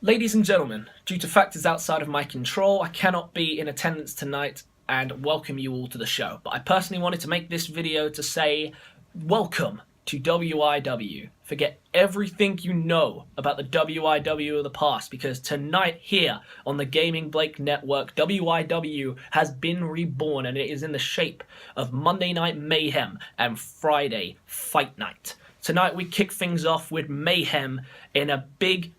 Ladies and gentlemen, due to factors outside of my control, I cannot be in attendance tonight and welcome you all to the show. But I personally wanted to make this video to say, welcome to WIW. Forget everything you know about the WIW of the past, because tonight here on the Gaming Blake Network, WIW has been reborn and it is in the shape of Monday Night Mayhem and Friday Fight Night. Tonight we kick things off with Mayhem in a big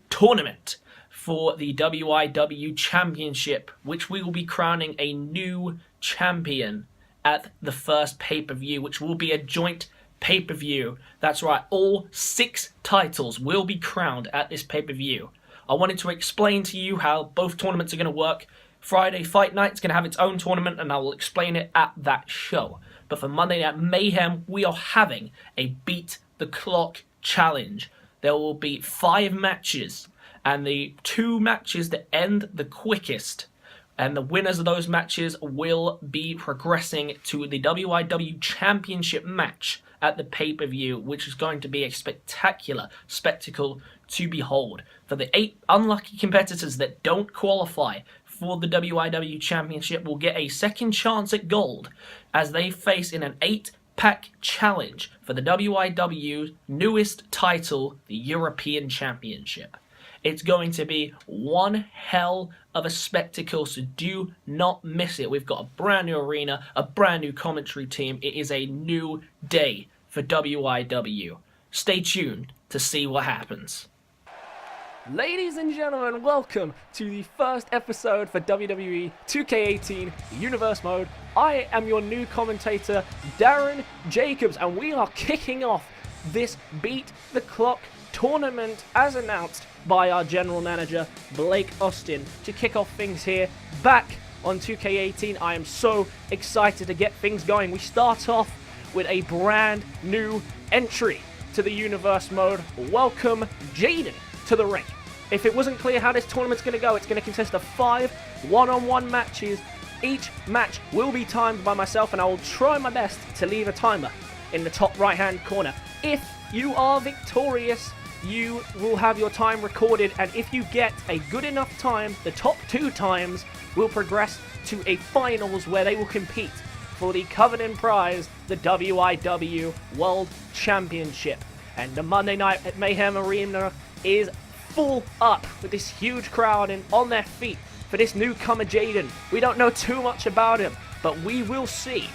tournament for the WIW Championship, which we will be crowning a new champion at the first pay-per-view, which will be a joint pay-per-view. That's right, all 6 titles will be crowned at this pay-per-view. I wanted to explain to you how both tournaments are going to work. Friday Fight Night is going to have its own tournament, and I will explain it at that show. But for Monday Night Mayhem, we are having a Beat the Clock challenge. There will be 5 matches, and the 2 matches that end the quickest, and the winners of those matches will be progressing to the WIW Championship match at the pay-per-view, which is going to be a spectacular spectacle to behold. For the 8 unlucky competitors that don't qualify for the WIW Championship will get a second chance at gold as they face in an 8-pack challenge for the WIW's newest title, the European Championship. It's going to be one hell of a spectacle, so do not miss it. We've got a brand new arena, a brand new commentary team. It is a new day for WIW. Stay tuned to see what happens. Ladies and gentlemen, welcome to the first episode for WWE 2K18 Universe Mode. I am your new commentator, Darren Jacobs, and we are kicking off this Beat the Clock tournament as announced by our general manager, Blake Austin, to kick off things here back on 2K18. I am so excited to get things going. We start off with a brand new entry to the Universe Mode. Welcome Jaden to the ring. If it wasn't clear how this tournament's going to go, it's going to consist of 5 one-on-one matches. Each match will be timed by myself, and I will try my best to leave a timer in the top right-hand corner. If you are victorious, you will have your time recorded, and if you get a good enough time, the top 2 times will progress to a finals where they will compete for the coveted prize, the WIW World Championship. And the Monday Night at Mayhem Arena is full up with this huge crowd and on their feet for this newcomer Jaden. We don't know too much about him, but we will see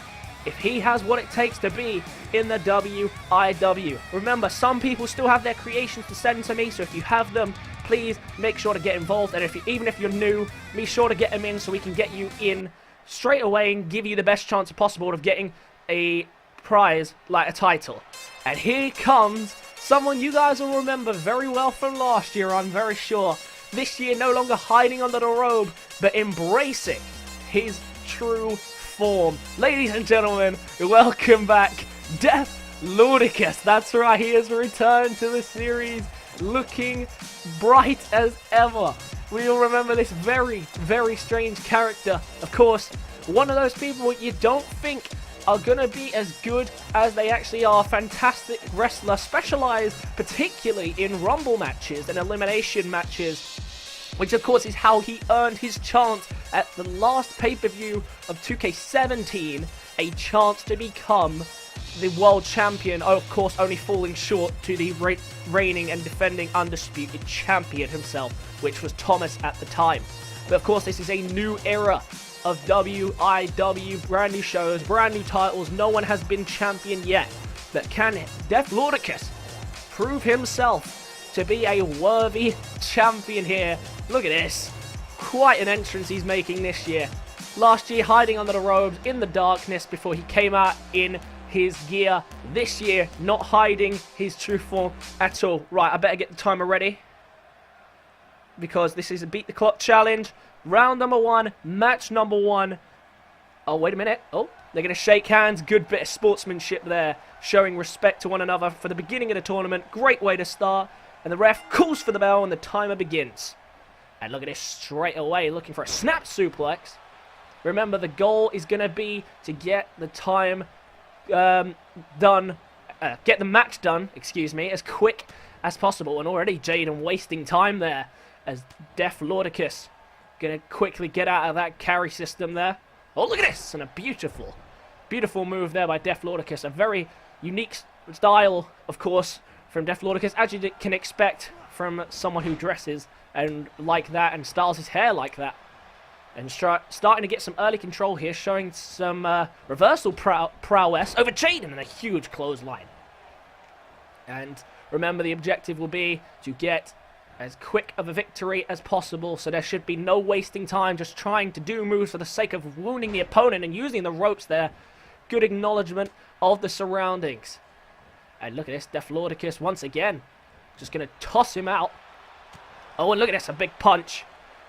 if he has what it takes to be in the WIW. Remember, some people still have their creations to send to me, so if you have them, please make sure to get involved. And even if you're new, be sure to get them in so we can get you in straight away and give you the best chance possible of getting a prize like a title. And here comes someone you guys will remember very well from last year, I'm very sure. This year, no longer hiding under the robe, but embracing his true form. Ladies and gentlemen, welcome back, Deathlordicas. That's right, he has returned to the series, looking bright as ever. We all remember this very strange character. Of course, one of those people you don't think are going to be as good as they actually are. Fantastic wrestler, specialized particularly in rumble matches and elimination matches, which of course is how he earned his chance at the last pay-per-view of 2K17, a chance to become the world champion, of course only falling short to the reigning and defending undisputed champion himself, which was Thomas at the time. But of course this is a new era of WIW, brand new shows, brand new titles. No one has been champion yet, but can Deathlordicas prove himself to be a worthy champion here? Look at this, quite an entrance he's making this year. Last year hiding under the robes in the darkness before he came out in his gear. This year not hiding his true form at all. Right, I better get the timer ready, because this is a Beat the Clock challenge. Round number 1, match number 1. Oh, wait a minute. Oh, they're going to shake hands. Good bit of sportsmanship there, showing respect to one another for the beginning of the tournament. Great way to start. And the ref calls for the bell and the timer begins. And look at this, straight away looking for a snap suplex. Remember, the goal is going to be to get the time get the match done, excuse me, as quick as possible. And already Jaden wasting time there as Deathlordicas going to quickly get out of that carry system there. Oh, look at this! And a beautiful, beautiful move there by Deathlordicas. A very unique style, of course, from Deathlordicas, as you can expect from someone who dresses and like that and styles his hair like that. And starting to get some early control here, showing some reversal prowess over Jaden and a huge clothesline. And remember, the objective will be to get as quick of a victory as possible, so there should be no wasting time just trying to do moves for the sake of wounding the opponent and using the ropes there. Good acknowledgement of the surroundings. And look at this, Deathlordicas once again just going to toss him out. Oh, and look at this, a big punch.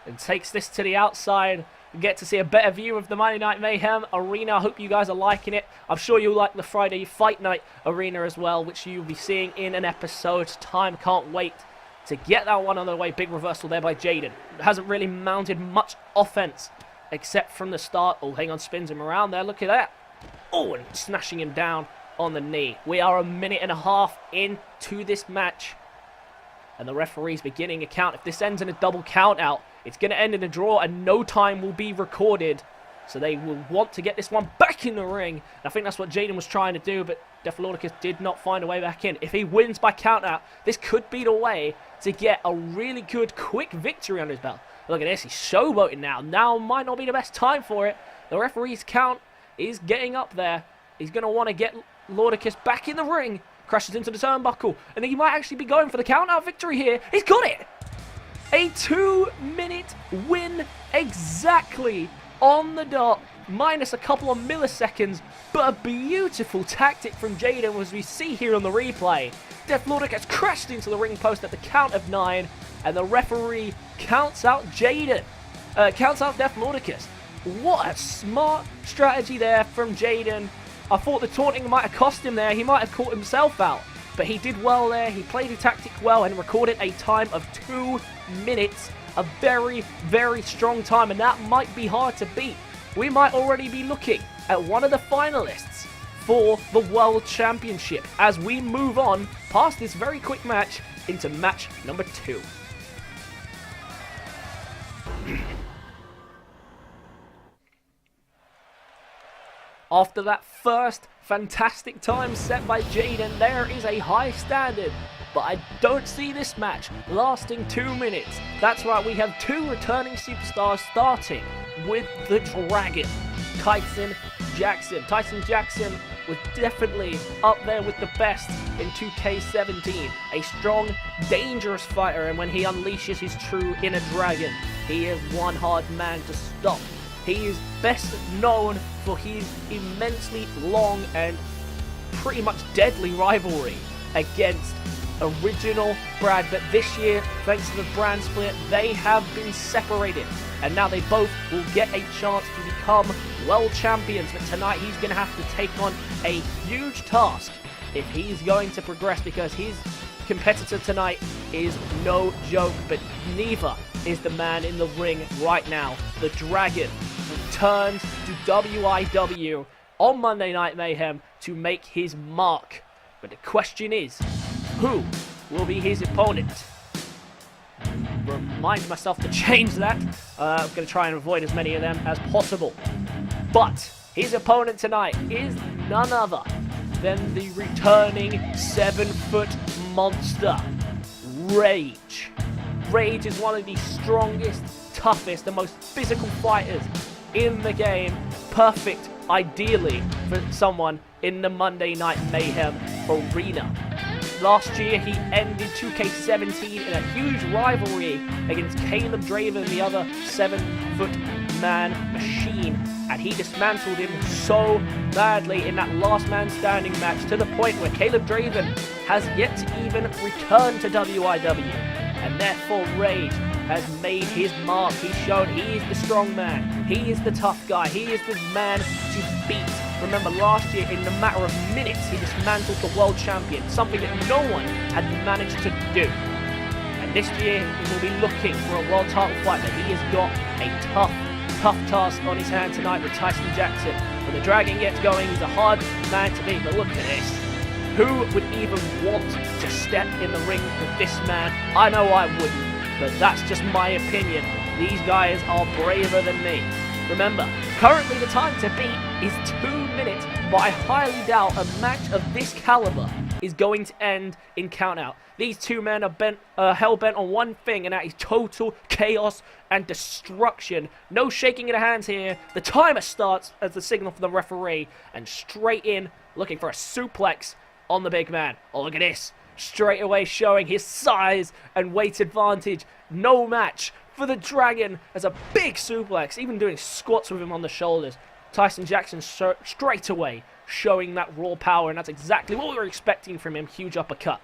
And takes this to the outside. We get to see a better view of the Monday Night Mayhem arena. I hope you guys are liking it. I'm sure you'll like the Friday Fight Night arena as well, which you'll be seeing in an episode's time. Can't wait to get that one on the way. Big reversal there by Jaden. Hasn't really mounted much offense except from the start. Oh, hang on, spins him around there. Look at that. Oh, and smashing him down on the knee. We are 1.5 minutes into this match. And the referee's beginning a count. If this ends in a double count out, it's going to end in a draw and no time will be recorded. So they will want to get this one back in the ring. And I think that's what Jaden was trying to do, but Deathlordicas did not find a way back in. If he wins by count out, this could be the way to get a really good, quick victory on his belt. Look at this, he's showboating now. Now might not be the best time for it. The referee's count is getting up there. He's going to want to get Lordicus back in the ring. Crashes into the turnbuckle. And he might actually be going for the count-out victory here. He's got it! A 2-minute win exactly on the dot. Minus a couple of milliseconds. But a beautiful tactic from Jaden, as we see here on the replay. Deathlordicas crashed into the ring post at the count of 9. And the referee counts out Jaden. Counts out Deathlordicas. What a smart strategy there from Jaden. I thought the taunting might have cost him there. He might have caught himself out. But he did well there. He played the tactic well and recorded a time of 2 minutes. A very, very strong time. And that might be hard to beat. We might already be looking at one of the finalists for the World Championship as we move on past this very quick match into match number 2. After that first fantastic time set by Jaden, there is a high standard. But I don't see this match lasting 2 minutes. That's right, we have 2 returning superstars starting with the Dragon, Tyson Jackson. Tyson Jackson was definitely up there with the best in 2K17. A strong, dangerous fighter, and when he unleashes his true inner dragon, he is one hard man to stop. He is best known for his immensely long and pretty much deadly rivalry against original Brad. But this year, thanks to the brand split, they have been separated. And now they both will get a chance to become world champions. But tonight he's going to have to take on a huge task if he's going to progress, because his competitor tonight is no joke. But neither is the man in the ring right now. The Dragon returns to WIW on Monday Night Mayhem to make his mark. But the question is, who will be his opponent? Remind myself to change that. I'm going to try and avoid as many of them as possible. But his opponent tonight is none other than the returning 7-foot monster, Rage. Rage is one of the strongest, toughest, and most physical fighters in the game. Perfect, ideally, for someone in the Monday Night Mayhem arena. Last year, he ended 2K17 in a huge rivalry against Caleb Draven, the other 7-foot man machine. And he dismantled him so badly in that last man standing match, to the point where Caleb Draven has yet to even return to WIW. And therefore, Rage has made his mark. He's shown he is the strong man. He is the tough guy. He is the man to beat. Remember, last year, in a matter of minutes, he dismantled the world champion, something that no one had managed to do. And this year, he will be looking for a world title fight, but he has got a tough task on his hand tonight with Tyson Jackson. When the Dragon gets going, he's a hard man to beat. But look at this. Who would even want to step in the ring with this man? I know I wouldn't, but that's just my opinion. These guys are braver than me. Remember, currently the time to beat is 2 minutes, but I highly doubt a match of this caliber is going to end in countout. These two men are hell-bent on one thing, and that is total chaos and destruction. No shaking of the hands here. The timer starts as the signal for the referee, and straight in, looking for a suplex on the big man. Oh, look at this. Straight away showing his size and weight advantage. No match for the Dragon as a big suplex, even doing squats with him on the shoulders. Tyson Jackson straight away showing that raw power, and that's exactly what we were expecting from him. Huge uppercut.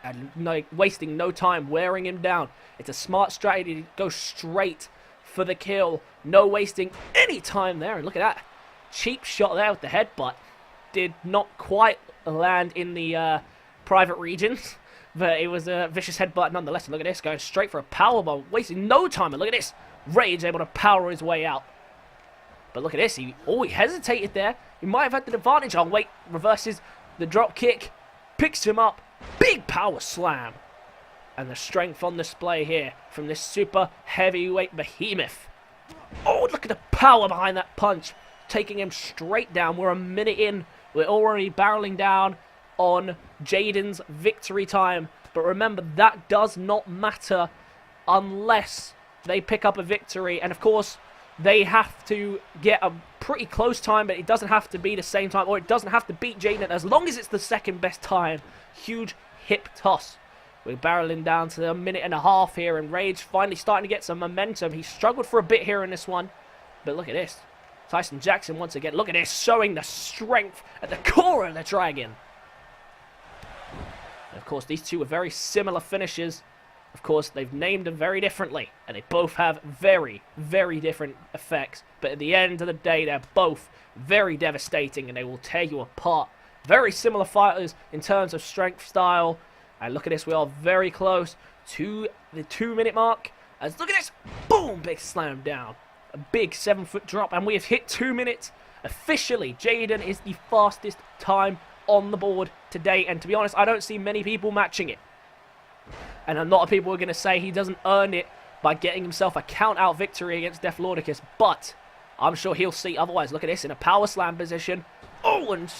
And wasting no time, wearing him down. It's a smart strategy to go straight for the kill. No wasting any time there. And look at that. Cheap shot there with the headbutt. Did not quite land in the private regions, but it was a vicious headbutt nonetheless. And look at this, going straight for a powerbomb, wasting no time. And look at this, Rage able to power his way out. But look at this, he hesitated there. He might have had the advantage. Oh wait, reverses the drop kick, picks him up, big power slam. And the strength on display here from this super heavyweight behemoth. Oh, look at the power behind that punch, taking him straight down. We're a minute in. We're already barreling down on Jaden's victory time. But remember, that does not matter unless they pick up a victory. And of course, they have to get a pretty close time, but it doesn't have to be the same time, or it doesn't have to beat Jaden as long as it's the second best time. Huge hip toss. We're barreling down to a minute and a half here, and Rage finally starting to get some momentum. He struggled for a bit here in this one, but look at this. Tyson Jackson once again, look at this, showing the strength at the core of the Dragon. And of course, these two are very similar finishers. Of course, they've named them very differently, and they both have very, very different effects. But at the end of the day, they're both very devastating, and they will tear you apart. Very similar fighters in terms of strength style. And look at this, we are very close to the 2 minute mark. As look at this, boom, big slam down. A big 7-foot drop, and we have hit 2 minutes. Officially, Jaden is the fastest time on the board today, and to be honest, I don't see many people matching it. And a lot of people are going to say he doesn't earn it by getting himself a count-out victory against Deathlordicas, but I'm sure he'll see otherwise. Look at this, in a power slam position. Oh, and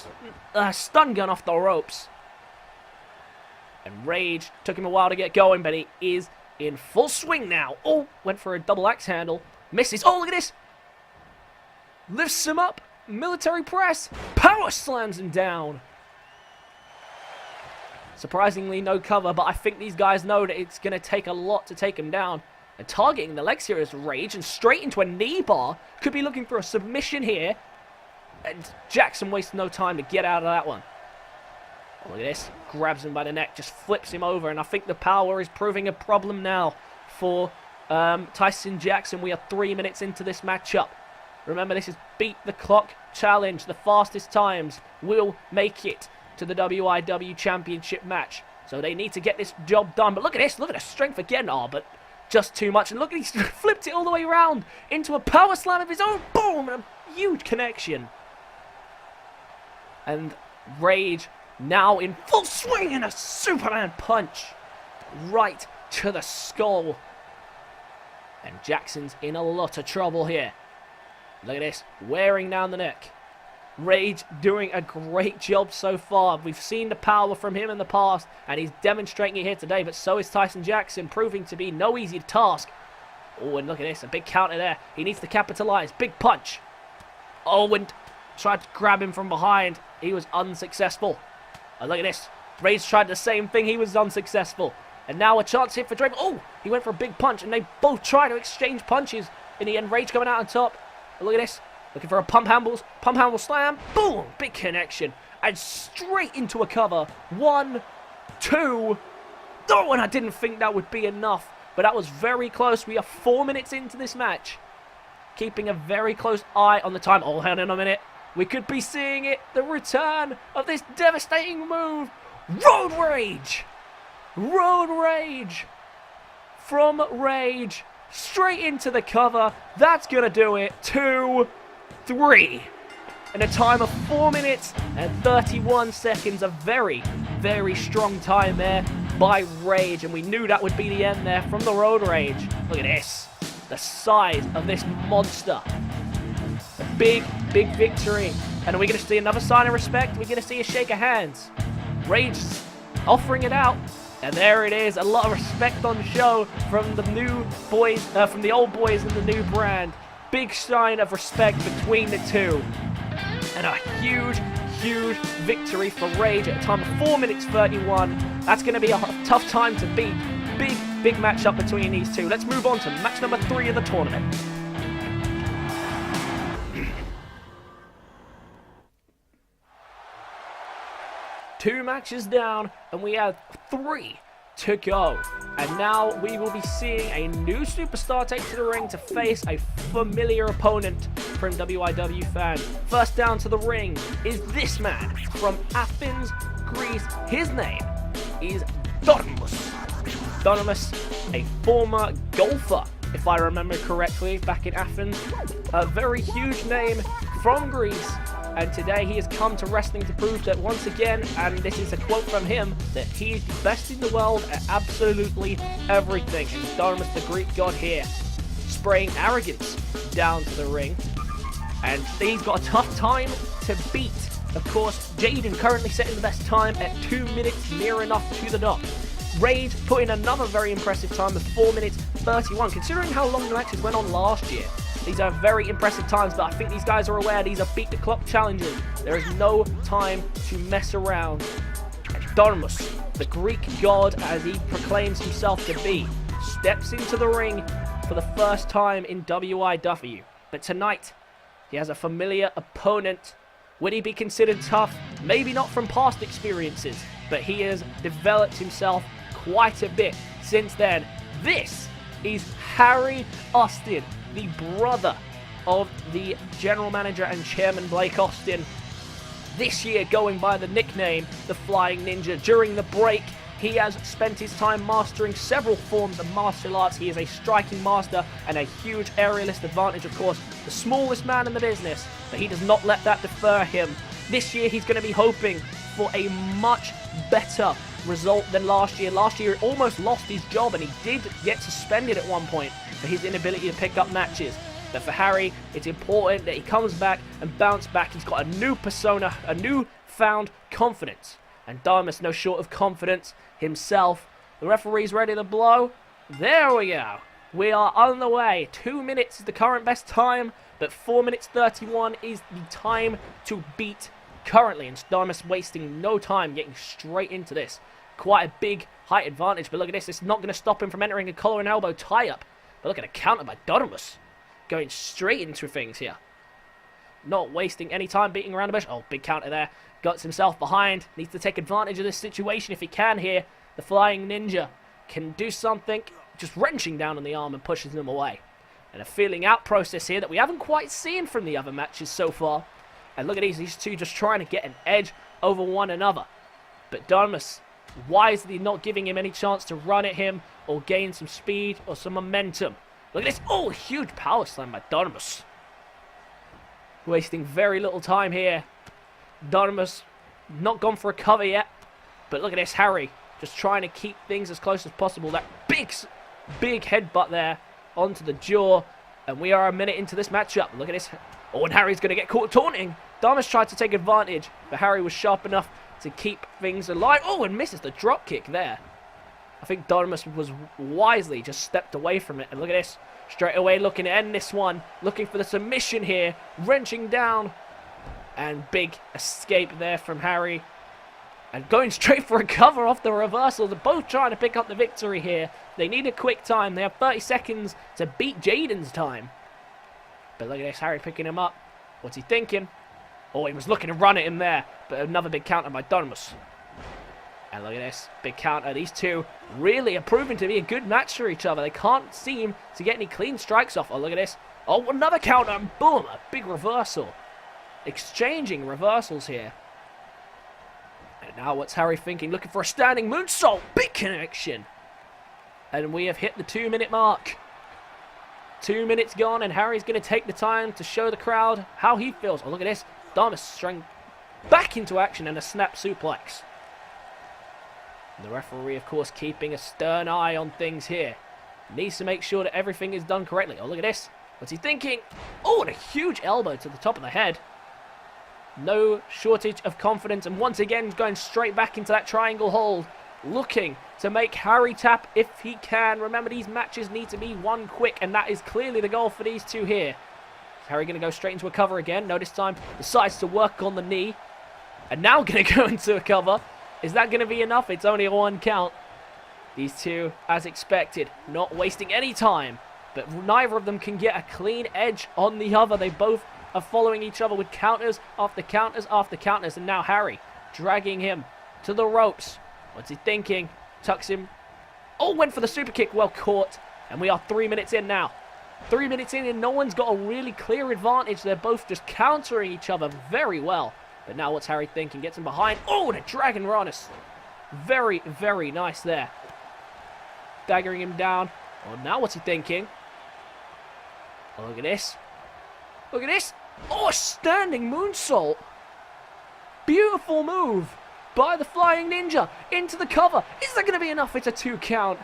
a stun gun off the ropes. And Rage took him a while to get going, but he is in full swing now. Oh, went for a double axe handle. Misses. Oh, look at this. Lifts him up. Military press. Power slams him down. Surprisingly, no cover, but I think these guys know that it's going to take a lot to take him down. And targeting the legs here is Rage, and straight into a knee bar. Could be looking for a submission here. And Jackson wastes no time to get out of that one. Oh, look at this. Grabs him by the neck, just flips him over, and I think the power is proving a problem now for Tyson Jackson. We are 3 minutes into this matchup. Remember, this is Beat the Clock Challenge. The fastest times will make it to the WIW Championship match. So they need to get this job done. But look at this. Look at the strength again. Oh, but just too much. And look, he flipped it all the way around into a power slam of his own. Boom! And a huge connection. And Rage now in full swing and a Superman punch right to the skull. And Jackson's in a lot of trouble here. Look at this. Wearing down the neck. Rage doing a great job so far. We've seen the power from him in the past, and he's demonstrating it here today, but so is Tyson Jackson, proving to be no easy task. Oh, and look at this, a big counter there. He needs to capitalize. Big punch. Oh, and tried to grab him from behind. He was unsuccessful. Oh, look at this. Rage tried the same thing. He was unsuccessful. And now a chance here for Drake. Oh, he went for a big punch, and they both try to exchange punches. In the end, Rage coming out on top. Oh, look at this. Looking for a pump handle slam. Boom! Big connection. And straight into a cover. 1, 2. Oh, and I didn't think that would be enough. But that was very close. We are 4 minutes into this match. Keeping a very close eye on the time. Oh, hang on a minute. We could be seeing it. The return of this devastating move. Road Rage. Road Rage. From Rage. Straight into the cover. That's going to do it. 2, 3. In a time of 4 minutes And 31 seconds, a very, very strong time there by Rage. And we knew that would be the end there from the Road Rage. Look at this. The size of this monster. A big, big victory. And are we going to see another sign of respect? We're going to see a shake of hands. Rage offering it out. And there it is. A lot of respect on show from the new boys, from the old boys in the new brand. Big sign of respect between the two. And a huge, huge victory for Rage at a time of 4 minutes 31. That's going to be a tough time to beat. Big, big matchup between these two. Let's move on to match number 3 of the tournament. Two matches down, and we have 3 to go. And now we will be seeing a new superstar take to the ring to face a familiar opponent from WIW fan. First down to the ring is this man from Athens, Greece. His name is Donmus. Donmus, a former golfer, if I remember correctly, back in Athens. A very huge name from Greece. And today he has come to wrestling to prove that once again, and this is a quote from him, that he's the best in the world at absolutely everything. And Donmus, the Greek god here, spraying arrogance down to the ring. And he's got a tough time to beat. Of course, Jaden currently setting the best time at 2 minutes, near enough to the dot. Rage put in another very impressive time of 4 minutes 31, considering how long the matches went on last year. These are very impressive times, but I think these guys are aware these are beat the clock challenges. There is no time to mess around. And Donmus, the Greek god as he proclaims himself to be, steps into the ring for the first time in WIW. But tonight, he has a familiar opponent. Would he be considered tough? Maybe not from past experiences, but he has developed himself quite a bit since then. This is Harry Austin, the brother of the general manager and chairman Blake Austin. This year going by the nickname the Flying Ninja. During the break, he has spent his time mastering several forms of martial arts. He is a striking master and a huge aerialist advantage, of course. The smallest man in the business, but he does not let that defer him. This year he's going to be hoping for a much better result than last year. Last year he almost lost his job and he did get suspended at one point for his inability to pick up matches. But for Harry, it's important that he comes back and bounce back. He's got a new persona, a new found confidence. And Donmus no short of confidence himself. The referee's ready to blow. There we go. We are on the way. 2 minutes is the current best time, but 4 minutes 31 is the time to beat currently. And Donmus wasting no time, getting straight into this. Quite a big height advantage, but look at this. It's not going to stop him from entering a collar and elbow tie-up. But look at a counter by Donmus. Going straight into things here. Not wasting any time beating around the bush. Oh, big counter there. Got himself behind. Needs to take advantage of this situation if he can here. The Flying Ninja can do something. Just wrenching down on the arm and pushes him away. And a feeling out process here that we haven't quite seen from the other matches so far. And look at these two just trying to get an edge over one another. But Donmus wisely not giving him any chance to run at him or gain some speed or some momentum. Look at this. Oh, huge power slam by Donmus. Wasting very little time here. Donmus not gone for a cover yet. But look at this, Harry just trying to keep things as close as possible. That big headbutt there onto the jaw. And we are a minute into this matchup. Look at this. Oh, and Harry's going to get caught taunting. Donmus tried to take advantage, but Harry was sharp enough to keep things alive. Oh, and misses the drop kick there. I think Donmus was wisely just stepped away from it. And look at this. Straight away looking to end this one. Looking for the submission here. Wrenching down. And big escape there from Harry. And going straight for a cover off the reversal. They're both trying to pick up the victory here. They need a quick time. They have 30 seconds to beat Jaden's time. But look at this. Harry picking him up. What's he thinking? Oh, he was looking to run at him there. But another big counter by Donmus. And look at this. Big counter. These two really are proving to be a good match for each other. They can't seem to get any clean strikes off. Oh, look at this. Oh, another counter. And boom. A big reversal. Exchanging reversals here. And now what's Harry thinking? Looking for a standing moonsault. Big connection. And we have hit the 2 minute mark. 2 minutes gone and Harry's going to take the time to show the crowd how he feels. Oh, look at this. Donmus back into action and a snap suplex. The referee, of course, keeping a stern eye on things here. Needs to make sure that everything is done correctly. Oh, look at this. What's he thinking? Oh, and a huge elbow to the top of the head. No shortage of confidence, and once again going straight back into that triangle hold. Looking to make Harry tap if he can. Remember, these matches need to be won quick, and that is clearly the goal for these two here. Is Harry going to go straight into a cover again? No, this time decides to work on the knee. And now going to go into a cover. Is that going to be enough? It's only a 1 count. These two, as expected, not wasting any time. But neither of them can get a clean edge on the other. They both are following each other with counters after counters after counters. And now Harry dragging him to the ropes. What's he thinking? Tucks him. Oh, went for the super kick. Well caught. And we are 3 minutes in now. 3 minutes in and no one's got a really clear advantage. They're both just countering each other very well. But now what's Harry thinking? Gets him behind. Oh, and a Dragon Ranus. Very, very nice there. Daggering him down. Oh, now what's he thinking? Oh, look at this. Look at this. Oh, a standing moonsault. Beautiful move by the Flying Ninja into the cover. Is that going to be enough? It's a 2 count.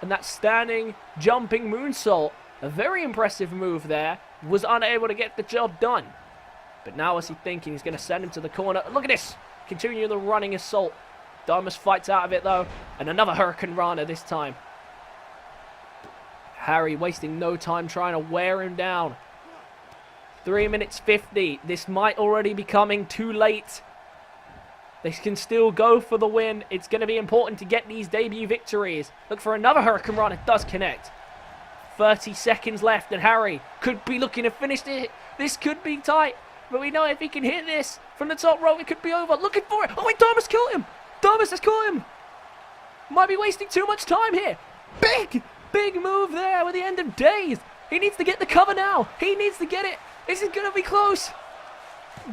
And that standing, jumping moonsault, a very impressive move there, was unable to get the job done. But now what's he thinking? He's going to send him to the corner. Look at this. Continue the running assault. Damas fights out of it though. And another Hurricane Rana this time. Harry wasting no time trying to wear him down. 3 minutes 50. This might already be coming too late. They can still go for the win. It's going to be important to get these debut victories. Look for another Hurricane Rana. It does connect. 30 seconds left and Harry could be looking to finish it. This could be tight. But we know if he can hit this from the top rope, it could be over. Looking for it. Oh, wait, Damas killed him. Damas has caught him. Might be wasting too much time here. Big move there with the end of days. He needs to get the cover now. He needs to get it. This is going to be close.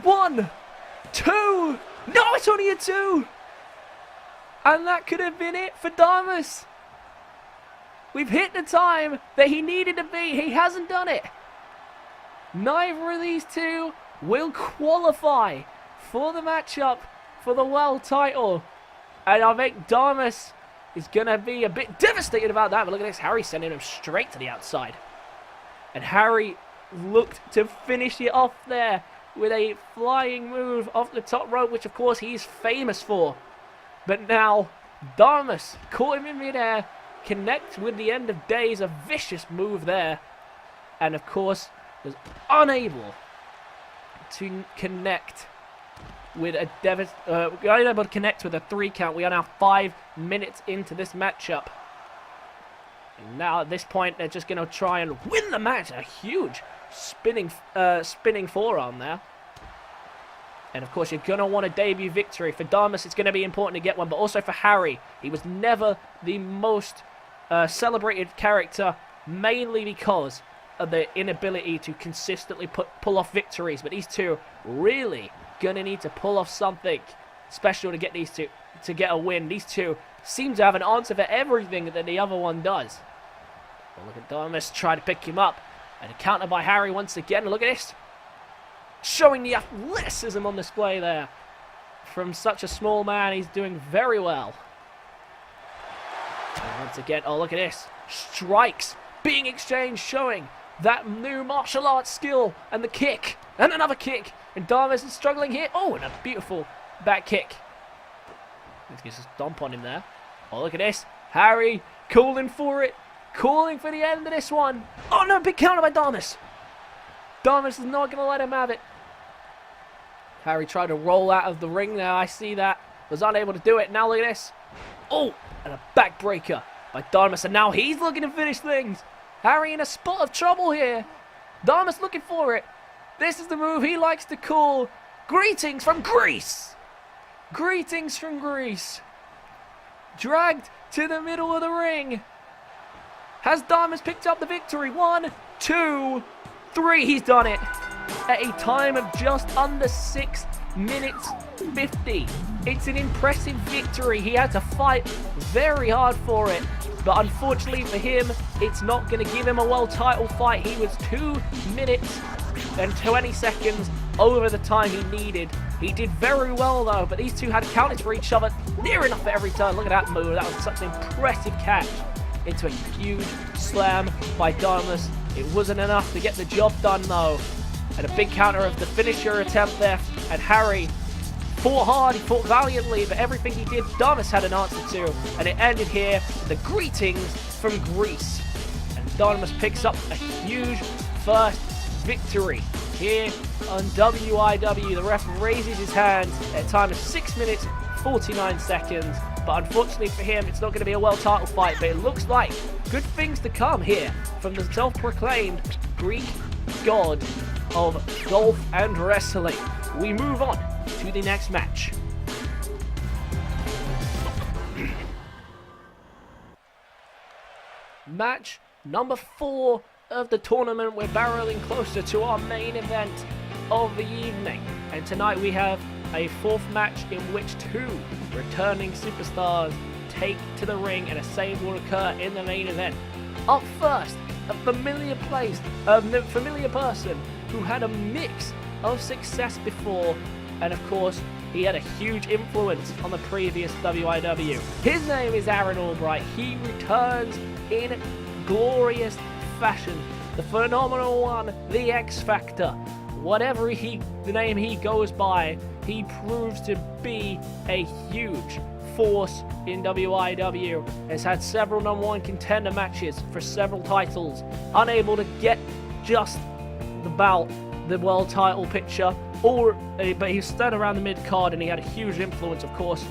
1, 2. No, it's only a 2. And that could have been it for Damas. We've hit the time that he needed to be. He hasn't done it. Neither of these two will qualify for the matchup for the world title. And I think Damas is going to be a bit devastated about that. But look at this. Harry sending him straight to the outside. And Harry looked to finish it off there with a flying move off the top rope, which of course he's famous for. But now Damas caught him in midair, connect with the end of days, a vicious move there. And of course was unable to connect with a unable to connect with a 3 count. We are now 5 minutes into this matchup. And now at this point they're just going to try and win the match. A huge spinning forearm there. And of course you're going to want a debut victory. For Damas it's going to be important to get one, but also for Harry. He was never the most celebrated character, mainly because of the inability to consistently pull off victories. But these two really going to need to pull off something special to get these two to get a win. These two seem to have an answer for everything that the other one does. Well, look at Damas try to pick him up. And a counter by Harry once again. Look at this. Showing the athleticism on display there. From such a small man, he's doing very well. And once again, oh, look at this. Strikes being exchanged, showing that new martial arts skill. And the kick. And another kick. And Damas is struggling here. Oh, and a beautiful back kick. Let's get a stomp on him there. Oh, look at this. Harry calling for it. Calling for the end of this one. Oh, no, big counter by Damas. Damas is not going to let him have it. Harry tried to roll out of the ring there. I see that. Was unable to do it. Now look at this. Oh, and a backbreaker by Damas. And now he's looking to finish things. Harry in a spot of trouble here. Damas looking for it. This is the move he likes to call Greetings from Greece. Greetings from Greece. Dragged to the middle of the ring. Has Damas picked up the victory? 1, 2, 3. He's done it. At a time of just under 6 minutes 50. It's an impressive victory. He had to fight very hard for it. But unfortunately for him, it's not going to give him a world title fight. He was 2 minutes and 20 seconds over the time he needed. He did very well though, but these two had counters for each other near enough at every turn. Look at that move. That was such an impressive catch into a huge slam by Dynamis. It wasn't enough to get the job done though. And a big counter of the finisher attempt there. And Harry fought hard, he fought valiantly, but everything he did, Dynamis had an answer to. And it ended here with the greetings from Greece. And Dynamis picks up a huge first victory here on WIW. The ref raises his hand at a time of 6 minutes 49 seconds. But unfortunately for him, it's not going to be a world title fight. But it looks like good things to come here from the self-proclaimed Greek god of golf and wrestling. We move on to the next match. Match number 4 of the tournament. We're barreling closer to our main event of the evening. And tonight we have a 4th match in which 2 returning superstars take to the ring, and a save will occur in the main event. Up first, a familiar person who had a mix of success before, and of course he had a huge influence on the previous WIW. His name is Aaron Albright. He returns in glorious fashion. The phenomenal one, the X Factor. Whatever the name he goes by, he proves to be a huge force in WIW. Has had several #1 contender matches for several titles, unable to get just about the world title picture, but he stood around the mid card and he had a huge influence, of course,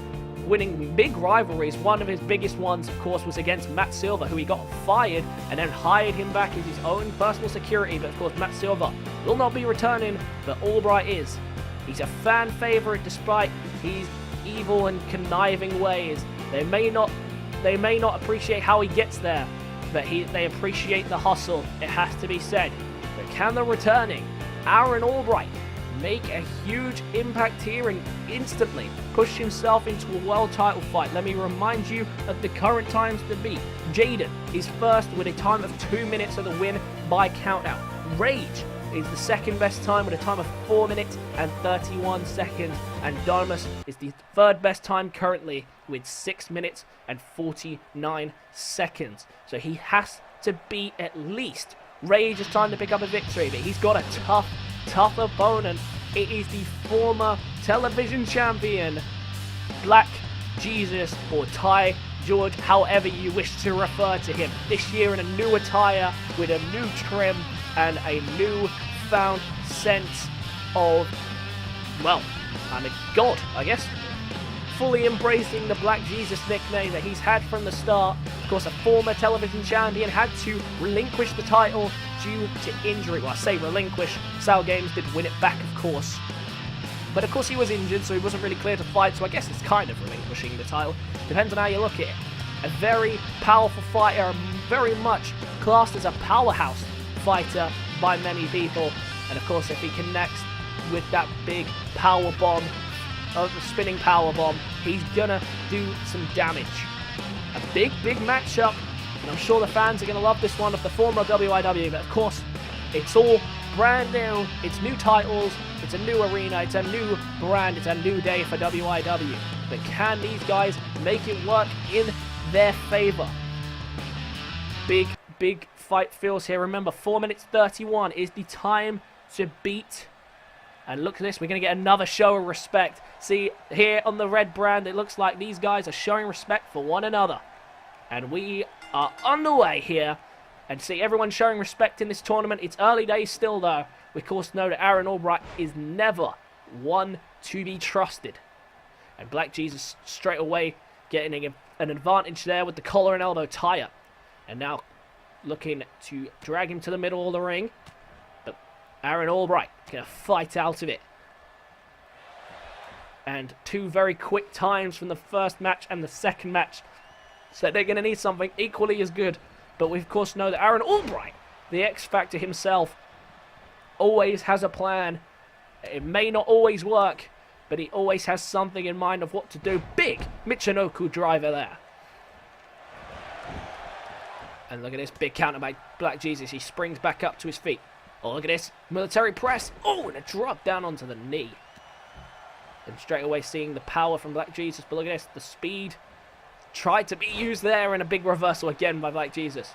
winning big rivalries. One of his biggest ones, of course, was against Matt Silver, who he got fired and then hired him back as his own personal security. But of course, Matt Silver will not be returning, but Albright is. He's a fan favorite despite his evil and conniving ways. They may not appreciate how he gets there, but they appreciate the hustle, it has to be said. But can the returning Aaron Albright make a huge impact here and instantly push himself into a world title fight? Let me remind you of the current times to beat. Jaden is first with a time of 2 minutes of the win by countout. Rage is the second best time with a time of 4 minutes and 31 seconds. And Dynamis is the third best time currently with 6 minutes and 49 seconds. So he has to beat at least Rage. Is time to pick up a victory, but he's got a tough opponent. It is the former television champion, Black Jesus, or Ty George, however you wish to refer to him. This year in a new attire, with a new trim, and a new-found sense of, well, I'm a god, I guess. Fully embracing the Black Jesus nickname that he's had from the start. Of course, a former television champion had to relinquish the title due to injury. Well, I say relinquish. SaLgames did win it back, of course. But of course he was injured, so he wasn't really clear to fight, so I guess it's kind of relinquishing the title. Depends on how you look at it. A very powerful fighter, very much classed as a powerhouse fighter by many people. And of course, if he connects with that big power bomb, spinning power bomb, he's gonna do some damage. A big matchup, and I'm sure the fans are gonna love this one of the former WIW. But of course, it's all brand new. It's new titles. It's a new arena. It's a new brand. It's a new day for WIW. But can these guys make it work in their favor? Big fight feels here. Remember, 4 minutes 31 is the time to beat. And look at this, we're going to get another show of respect. See, here on the red brand, it looks like these guys are showing respect for one another. And we are underway here. And see, everyone's showing respect in this tournament. It's early days still, though. We, of course, know that Aaron Albright is never one to be trusted. And Black Jesus straight away getting an advantage there with the collar and elbow tie-up. And now looking to drag him to the middle of the ring. Aaron Albright going to fight out of it. And 2 very quick times from the first match and the second match. So they're going to need something equally as good. But we of course know that Aaron Albright, the X Factor himself, always has a plan. It may not always work, but he always has something in mind of what to do. Big Michinoku driver there. And look at this big counter by Black Jesus. He springs back up to his feet. Oh, look at this. Military press. Oh, and a drop down onto the knee. And straight away seeing the power from Black Jesus. But look at this. The speed tried to be used there, and a big reversal again by Black Jesus.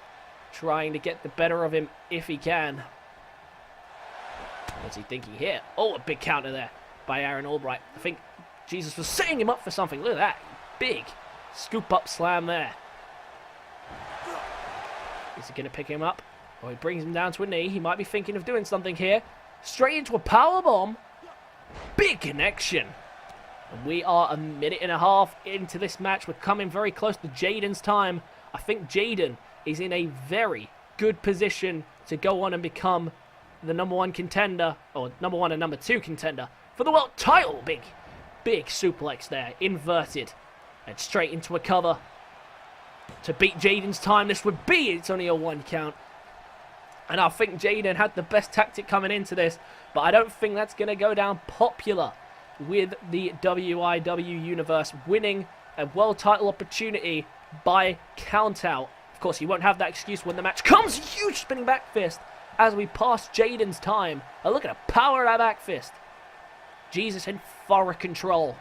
Trying to get the better of him if he can. What's he thinking here? Oh, a big counter there by Aaron Albright. I think Jesus was setting him up for something. Look at that. Big scoop up slam there. Is he going to pick him up? Or he brings him down to a knee. He might be thinking of doing something here. Straight into a power bomb. Big connection. And we are a minute and a half into this match. We're coming very close to Jaden's time. I think Jaden is in a very good position to go on and become the #1 contender, or #1 and #2 contender for the world title. Big suplex there, inverted, and straight into a cover. To beat Jaden's time, this would be, it's only a 1 count. And I think Jaden had the best tactic coming into this, but I don't think that's going to go down popular with the WIW Universe winning a world title opportunity by countout. Of course, he won't have that excuse when the match comes. Huge spinning back fist as we pass Jaden's time. And look at the power of that back fist. Jesus in thorough control.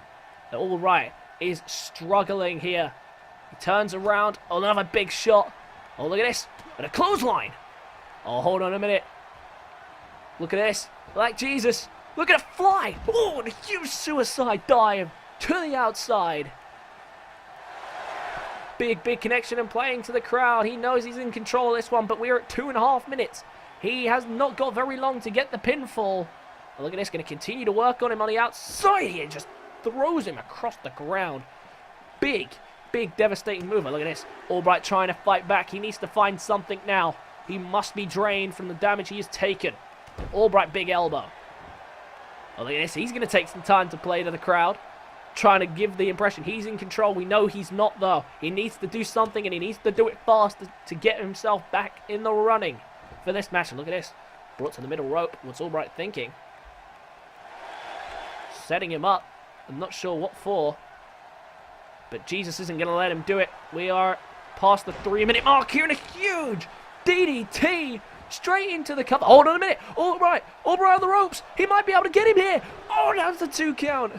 Albright is struggling here. He turns around. Oh, another big shot. Oh, look at this. And a clothesline. Oh, hold on a minute. Look at this. Like Jesus. Look at it fly. Oh, and a huge suicide dive to the outside. Big connection and playing to the crowd. He knows he's in control of this one, but we're at 2.5 minutes. He has not got very long to get the pinfall. Oh, look at this. Going to continue to work on him on the outside here. Just throws him across the ground. Big devastating move. Look at this. Albright trying to fight back. He needs to find something now. He must be drained from the damage he has taken. Albright, big elbow. Oh, look at this. He's going to take some time to play to the crowd. Trying to give the impression he's in control. We know he's not, though. He needs to do something, and he needs to do it fast to get himself back in the running for this match. And look at this. Brought to the middle rope. What's Albright thinking? Setting him up. I'm not sure what for. But Jesus isn't going to let him do it. We are past the 3-minute mark here, and a huge DDT straight into the cover. Hold on a minute. Albright on the ropes. He might be able to get him here. Oh, that's the 2 count.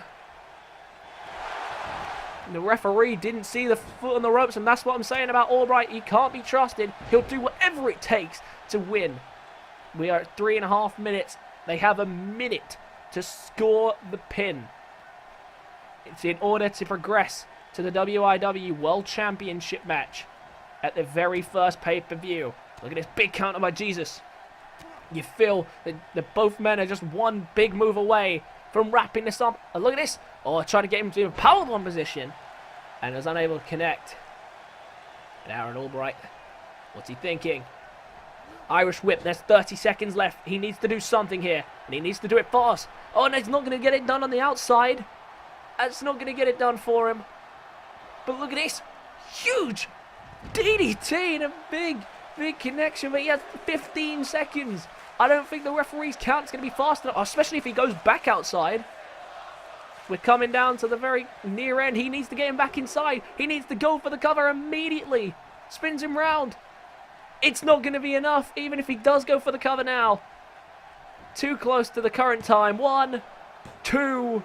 The referee didn't see the foot on the ropes, and that's what I'm saying about Albright. He can't be trusted. He'll do whatever it takes to win. We are at 3.5 minutes. They have a minute to score the pin. It's in order to progress to the WIW World Championship match at the very first pay-per-view. Look at this big counter by Jesus. You feel that both men are just one big move away from wrapping this up. And look at this. Oh, trying to get him to a powerbomb position. And was unable to connect. And Aaron Albright, what's he thinking? Irish whip. There's 30 seconds left. He needs to do something here. And he needs to do it fast. Oh, and he's not going to get it done on the outside. That's not going to get it done for him. But look at this. Huge DDT and a big connection. But he has 15 seconds. I don't think the referee's count is going to be fast enough, especially if he goes back outside. We're coming down to the very near end. He needs to get him back inside. He needs to go for the cover immediately. Spins him round. It's not going to be enough, even if he does go for the cover now. Too close to the current time. 1, 2,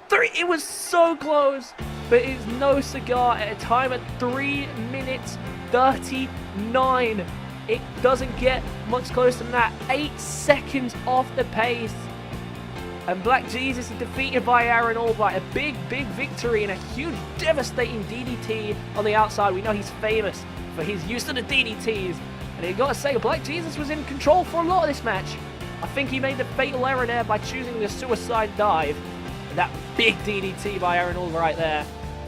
3. It was so close, but it's no cigar at a time at 3 minutes 39. It doesn't get much closer than that. 8 seconds off the pace. And Black Jesus is defeated by Aaron Albright. A big victory and a huge, devastating DDT on the outside. We know he's famous for his use of the DDTs. And you got to say, Black Jesus was in control for a lot of this match. I think he made the fatal error there by choosing the suicide dive. And that big DDT by Aaron Albright there.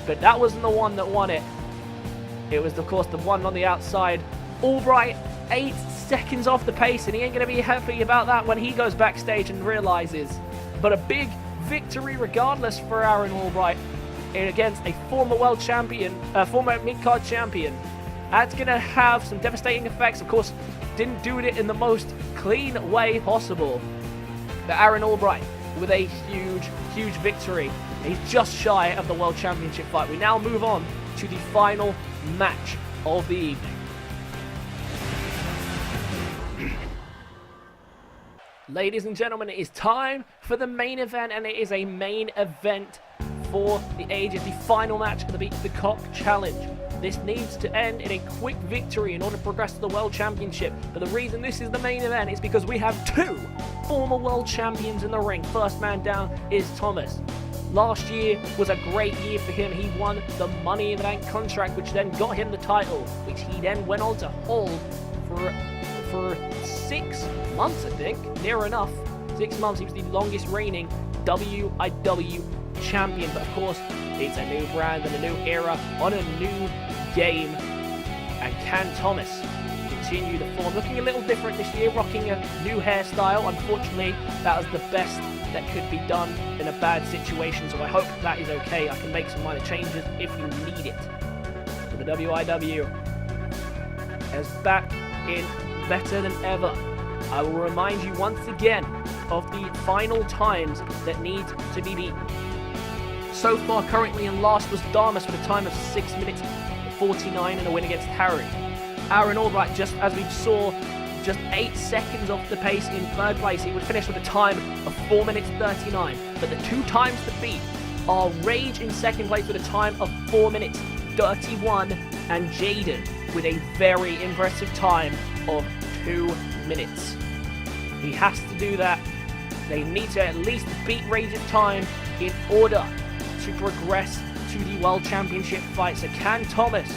But that wasn't the one that won it. It was, of course, the one on the outside. Albright, 8 seconds off the pace, and he ain't going to be happy about that when he goes backstage and realizes. But a big victory regardless for Aaron Albright against a former world champion, former mid-card champion. That's going to have some devastating effects. Of course, didn't do it in the most clean way possible. But Aaron Albright with a huge victory. He's just shy of the world championship fight. We now move on to the final match of the evening. Ladies and gentlemen, it is time for the main event, and it is a main event for the ages, the final match of the Beat the Cock Challenge. This needs to end in a quick victory in order to progress to the World Championship. But the reason this is the main event is because we have two former World Champions in the ring. First man down is Thomas. Last year was a great year for him. He won the Money in the Bank contract, which then got him the title, which he then went on to hold for 6 months, I think. Near enough. 6 months. He was the longest reigning WIW champion. But of course, it's a new brand and a new era on a new game. And can Thomas continue the form? Looking a little different this year, rocking a new hairstyle. Unfortunately, that was the best that could be done in a bad situation, so I hope that is okay. I can make some minor changes if you need it. So the WIW is back in better than ever. I will remind you once again of the final times that need to be beaten. So far, currently in last was Damas with a time of 6 minutes 49 and a win against Harry. Aaron Albright, just as we saw, just 8 seconds off the pace in third place. He would finish with a time of 4 minutes 39. But the two times to beat are Rage in second place with a time of 4 minutes 31 and Jaden with a very impressive time of 2 minutes. He has to do that. They need to at least beat Rage's time in order to progress to the World Championship fight. So can Thomas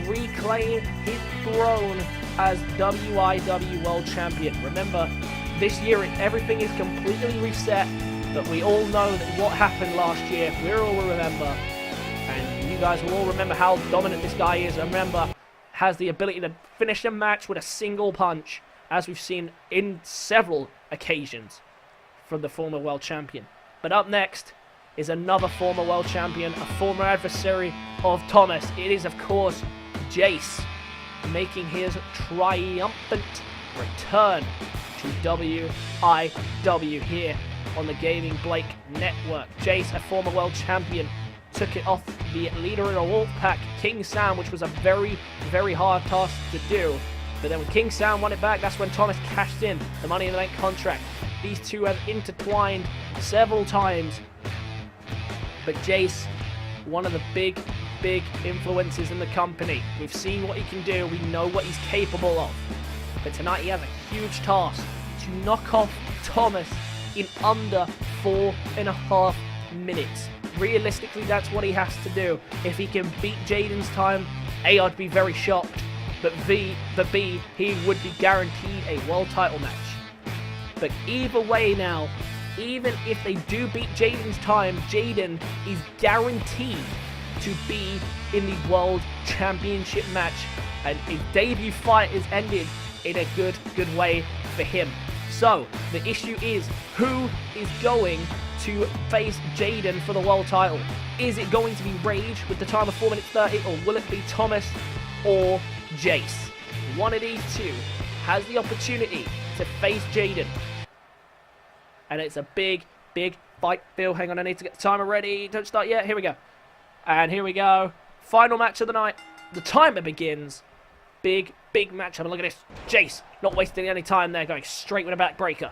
reclaim his throne as WIW World Champion? Remember, this year everything is completely reset, but we all know that what happened last year. We all remember, and you guys will all remember how dominant this guy is. Remember, has the ability to finish a match with a single punch, as we've seen in several occasions from the former World Champion. But up next is another former World Champion, a former adversary of Thomas. It is, of course, Jace, making his triumphant return to WIW here on the Gaming Blake Network. Jace, a former World Champion, took it off the leader in a Wolfpack, King Sam, which was a very, very hard task to do. But then when King Sam won it back, that's when Thomas cashed in the Money in the Bank contract. These two have intertwined several times. But Jace, one of the big influences in the company. We've seen what he can do. We know what he's capable of. But tonight he has a huge task to knock off Thomas in under 4.5 minutes. Realistically, that's what he has to do. If he can beat Jaden's time, A, I'd be very shocked. But B, he would be guaranteed a world title match. But either way now, even if they do beat Jaden's time, Jaden is guaranteed to be in the World Championship match, and his debut fight is ended in a good way for him. So the issue is, who is going to face Jaden for the world title? Is it going to be Rage with the time of 4 minutes 30, or will it be Thomas or Jace? One of these two has the opportunity to face Jaden, and it's a big fight. Phil, hang on, I need to get the timer ready. Don't start yet. Here we go. And here we go. Final match of the night. The timer begins. Big matchup. And look at this. Jace, not wasting any time there, going straight with a backbreaker.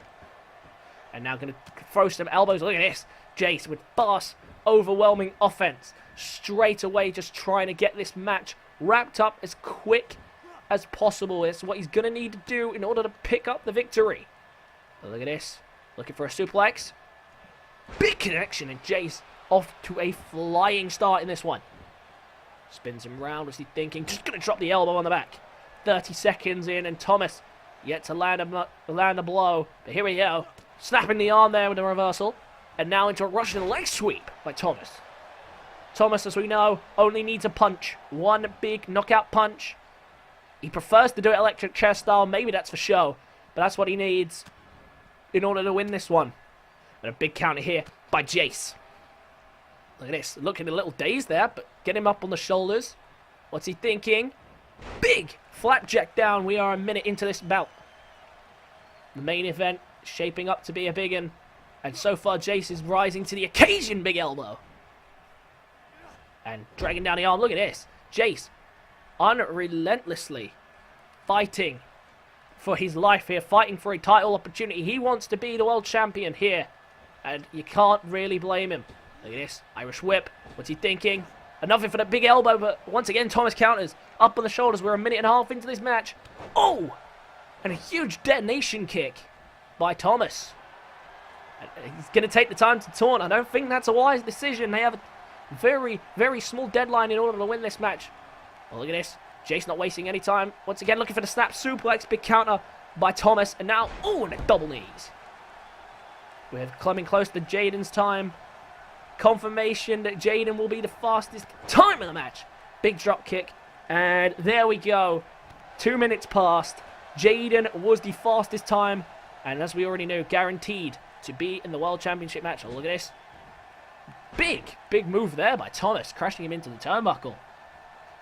And now going to throw some elbows. Look at this. Jace with fast, overwhelming offense. Straight away, just trying to get this match wrapped up as quick as possible. It's what he's going to need to do in order to pick up the victory. But look at this. Looking for a suplex. Big connection, and Jace off to a flying start in this one. Spins him round. What's he thinking? Just going to drop the elbow on the back. 30 seconds in, and Thomas yet to land a blow. But here we go. Snapping the arm there with a reversal. And now into a Russian leg sweep by Thomas. Thomas, as we know, only needs a punch. One big knockout punch. He prefers to do it electric chair style. Maybe that's for show. But that's what he needs in order to win this one. And a big counter here by Jace. Look at this. Looking a little dazed there, but get him up on the shoulders. What's he thinking? Big flapjack down. We are a minute into this bout. The main event shaping up to be a big one. And so far, Jace is rising to the occasion. Big elbow. And dragging down the arm. Look at this. Jace, unrelentlessly fighting for his life here, fighting for a title opportunity. He wants to be the world champion here, and you can't really blame him. Look at this, Irish whip. What's he thinking? Nothing for that big elbow, but once again, Thomas counters. Up on the shoulders. We're a minute and a half into this match. Oh! And a huge detonation kick by Thomas. And he's going to take the time to taunt. I don't think that's a wise decision. They have a very, very small deadline in order to win this match. Oh, look at this. Jace not wasting any time. Once again, looking for the snap suplex. Big counter by Thomas. And now, oh, and a double knees. We're coming close to Jaden's time. Confirmation that Jaden will be the fastest time of the match. Big drop kick. And there we go. 2 minutes passed. Jaden was the fastest time. And as we already know, guaranteed to be in the World Championship match. Oh, look at this. Big move there by Thomas, crashing him into the turnbuckle.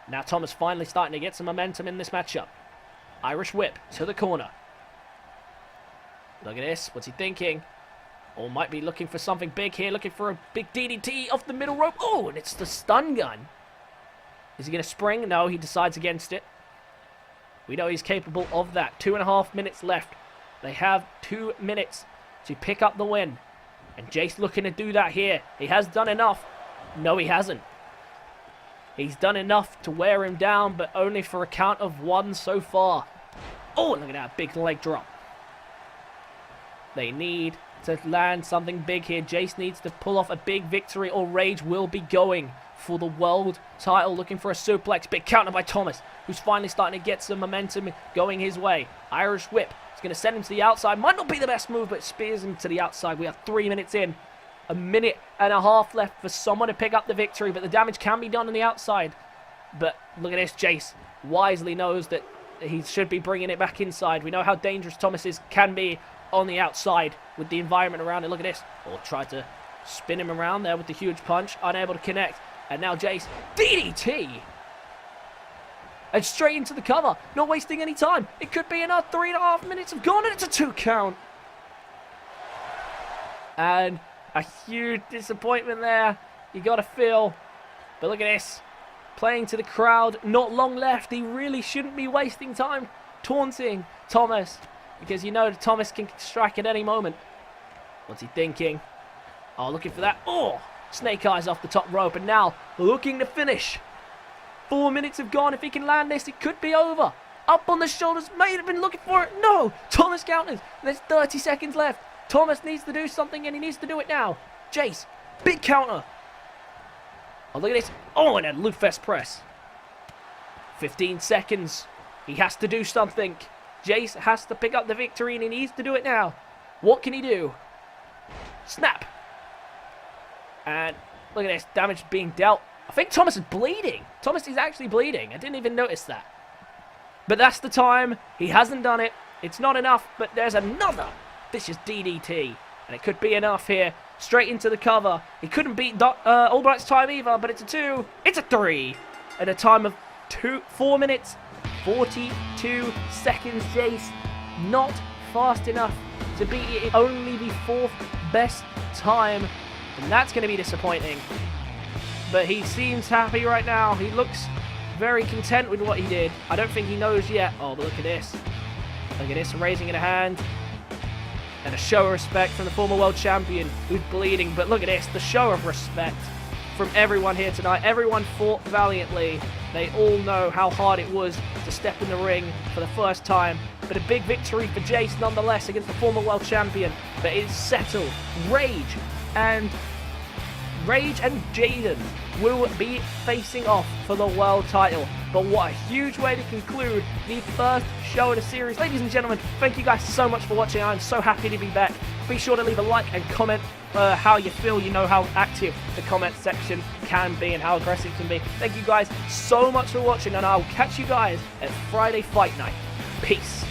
Now Thomas finally starting to get some momentum in this matchup. Irish whip to the corner. Look at this. What's he thinking? Or might be looking for something big here, looking for a big DDT off the middle rope. Oh, and it's the stun gun. Is he going to spring? No, he decides against it. We know he's capable of that. 2.5 minutes left. They have 2 minutes to pick up the win. And Jace looking to do that here. He has done enough. No, he hasn't. He's done enough to wear him down, but only for a count of 1 so far. Oh, look at that big leg drop. They need to land something big here. Jace needs to pull off a big victory or Rage will be going for the world title, looking for a suplex. Big counter by Thomas, who's finally starting to get some momentum going his way. Irish whip. It's going to send him to the outside. Might not be the best move, but spears him to the outside. We are 3 minutes in. 1.5 minutes left for someone to pick up the victory, but the damage can be done on the outside. But look at this. Jace wisely knows that he should be bringing it back inside. We know how dangerous Thomas can be on the outside with the environment around it. Look at this. Or tried to spin him around there with the huge punch. Unable to connect. And now Jace. DDT! And straight into the cover. Not wasting any time. It could be another 3.5 minutes have gone and it's a 2 count. And a huge disappointment there. You got to feel. But look at this. Playing to the crowd. Not long left. He really shouldn't be wasting time taunting Thomas. Because you know that Thomas can strike at any moment. What's he thinking? Oh, looking for that. Oh! Snake eyes off the top rope. And now, looking to finish. 4 minutes have gone. If he can land this, it could be over. Up on the shoulders. May have been looking for it. No! Thomas counters. There's 30 seconds left. Thomas needs to do something, and he needs to do it now. Jace. Big counter. Oh, look at this. Oh, and a Lufest press. 15 seconds. He has to do something. Jace has to pick up the victory, and he needs to do it now. What can he do? Snap. And look at this. Damage being dealt. I think Thomas is bleeding. Thomas is actually bleeding. I didn't even notice that. But that's the time. He hasn't done it. It's not enough, but there's another vicious DDT. And it could be enough here. Straight into the cover. He couldn't beat Albright's time either, but it's a 2. It's a 3. At a time of 4 minutes, 42 seconds. Jace not fast enough to beat it. Only the 4th best time. And that's going to be disappointing. But he seems happy right now. He looks very content with what he did. I don't think he knows yet. Oh, but look at this. Look at this, raising in a hand. And a show of respect from the former world champion who's bleeding. But look at this, the show of respect from everyone here tonight. Everyone fought valiantly. They all know how hard it was to step in the ring for the first time. But a big victory for Jace nonetheless against the former world champion. But it's settled. Rage and Jaden will be facing off for the world title. But what a huge way to conclude the first show of the series. Ladies and gentlemen, thank you guys so much for watching. I'm so happy to be back. Be sure to leave a like and comment how you feel. You know how active the comment section can be and how aggressive it can be. Thank you guys so much for watching, and I'll catch you guys at Friday Fight Night. Peace.